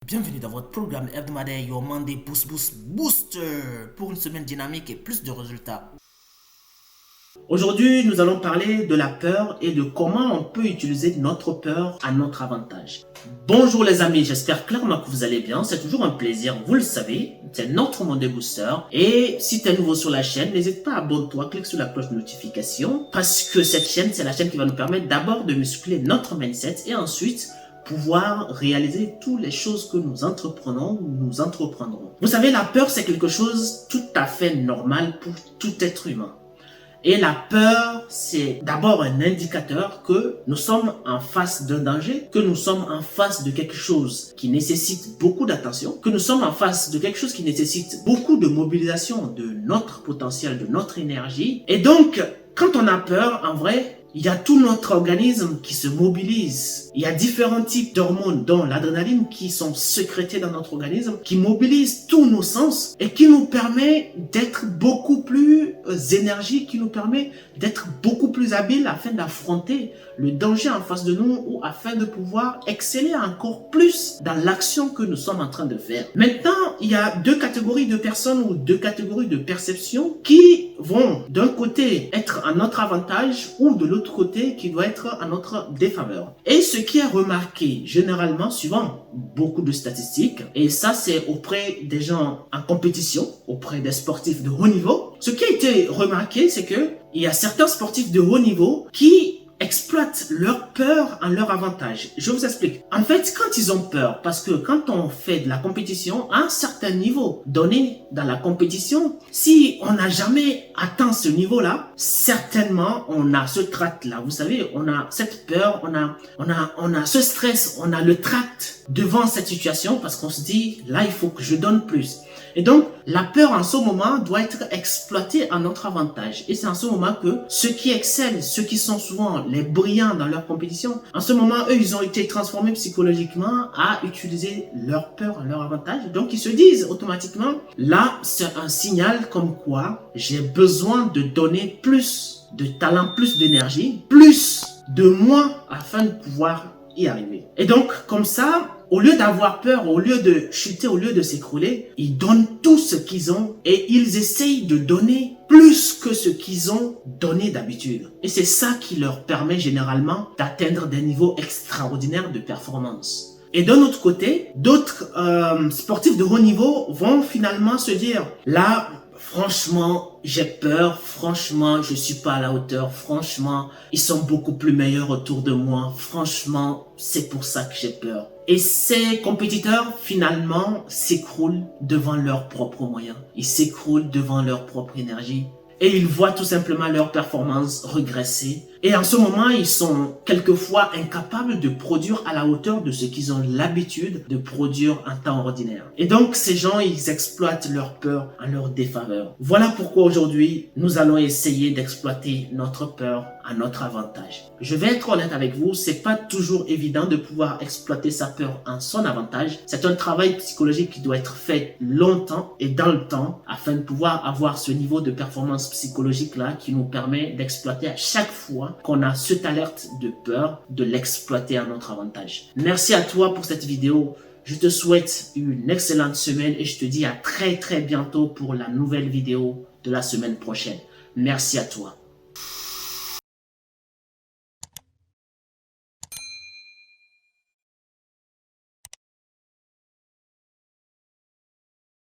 Bienvenue dans votre programme hebdomadaire Your Monday Boost Boost Booster pour une semaine dynamique et plus de résultats. Aujourd'hui, nous allons parler de la peur et de comment on peut utiliser notre peur à notre avantage. Bonjour les amis, j'espère clairement que vous allez bien. C'est toujours un plaisir, vous le savez, c'est notre Monday Booster. Et si tu es nouveau sur la chaîne, n'hésite pas à abonner-toi, clique sur la cloche de notification parce que cette chaîne, c'est la chaîne qui va nous permettre d'abord de muscler notre mindset et ensuite pouvoir réaliser toutes les choses que nous entreprenons ou nous entreprendrons. Vous savez, la peur, c'est quelque chose tout à fait normal pour tout être humain. Et la peur, c'est d'abord un indicateur que nous sommes en face d'un danger, que nous sommes en face de quelque chose qui nécessite beaucoup d'attention, que nous sommes en face de quelque chose qui nécessite beaucoup de mobilisation de notre potentiel, de notre énergie. Et donc, quand on a peur, en vrai, il y a tout notre organisme qui se mobilise. Il y a différents types d'hormones, dont l'adrénaline, qui sont sécrétées dans notre organisme, qui mobilisent tous nos sens et qui nous permet d'être beaucoup plus énergiques, qui nous permet d'être beaucoup plus habiles afin d'affronter le danger en face de nous ou afin de pouvoir exceller encore plus dans l'action que nous sommes en train de faire. Maintenant, il y a deux catégories de personnes ou deux catégories de perceptions qui vont d'un côté être à notre avantage ou de l'autre côté qui doit être à notre défaveur. Et ce qui est remarqué généralement, suivant beaucoup de statistiques, et ça c'est auprès des gens en compétition, auprès des sportifs de haut niveau, ce qui a été remarqué, c'est que il y a certains sportifs de haut niveau qui exploitent leur peur en leur avantage. Je vous explique. En fait, quand ils ont peur, parce que quand on fait de la compétition à un certain niveau donné dans la compétition, si on n'a jamais atteint ce niveau-là, certainement on a ce tract-là. Vous savez, on a cette peur, on a ce stress, on a le tract devant cette situation parce qu'on se dit, là, il faut que je donne plus. Et donc, la peur en ce moment doit être exploitée à notre avantage. Et c'est en ce moment que ceux qui excellent, ceux qui sont souvent les brillants dans leur compétition, en ce moment, eux, ils ont été transformés psychologiquement à utiliser leur peur à leur avantage. Donc, ils se disent automatiquement, là, c'est un signal comme quoi j'ai besoin de donner plus de talent, plus d'énergie, plus de moi afin de pouvoir y arriver. Et donc, comme ça, au lieu d'avoir peur, au lieu de chuter, au lieu de s'écrouler, ils donnent tout ce qu'ils ont et ils essayent de donner plus que ce qu'ils ont donné d'habitude. Et c'est ça qui leur permet généralement d'atteindre des niveaux extraordinaires de performance. Et d'un autre côté, d'autres sportifs de haut niveau vont finalement se dire, là, franchement, j'ai peur, franchement, je suis pas à la hauteur, franchement, ils sont beaucoup plus meilleurs autour de moi, franchement, c'est pour ça que j'ai peur. Et ces compétiteurs, finalement, s'écroulent devant leurs propres moyens. Ils s'écroulent devant leur propre énergie. Et ils voient tout simplement leur performance regresser. Et en ce moment, ils sont quelquefois incapables de produire à la hauteur de ce qu'ils ont l'habitude de produire en temps ordinaire. Et donc, ces gens, ils exploitent leur peur en leur défaveur. Voilà pourquoi aujourd'hui, nous allons essayer d'exploiter notre peur à notre avantage. Je vais être honnête avec vous, c'est pas toujours évident de pouvoir exploiter sa peur en son avantage. C'est un travail psychologique qui doit être fait longtemps et dans le temps afin de pouvoir avoir ce niveau de performance psychologique là qui nous permet d'exploiter à chaque fois qu'on a cette alerte de peur, de l'exploiter à notre avantage. Merci à toi pour cette vidéo. Je te souhaite une excellente semaine et je te dis à très bientôt pour la nouvelle vidéo de la semaine prochaine. Merci à toi.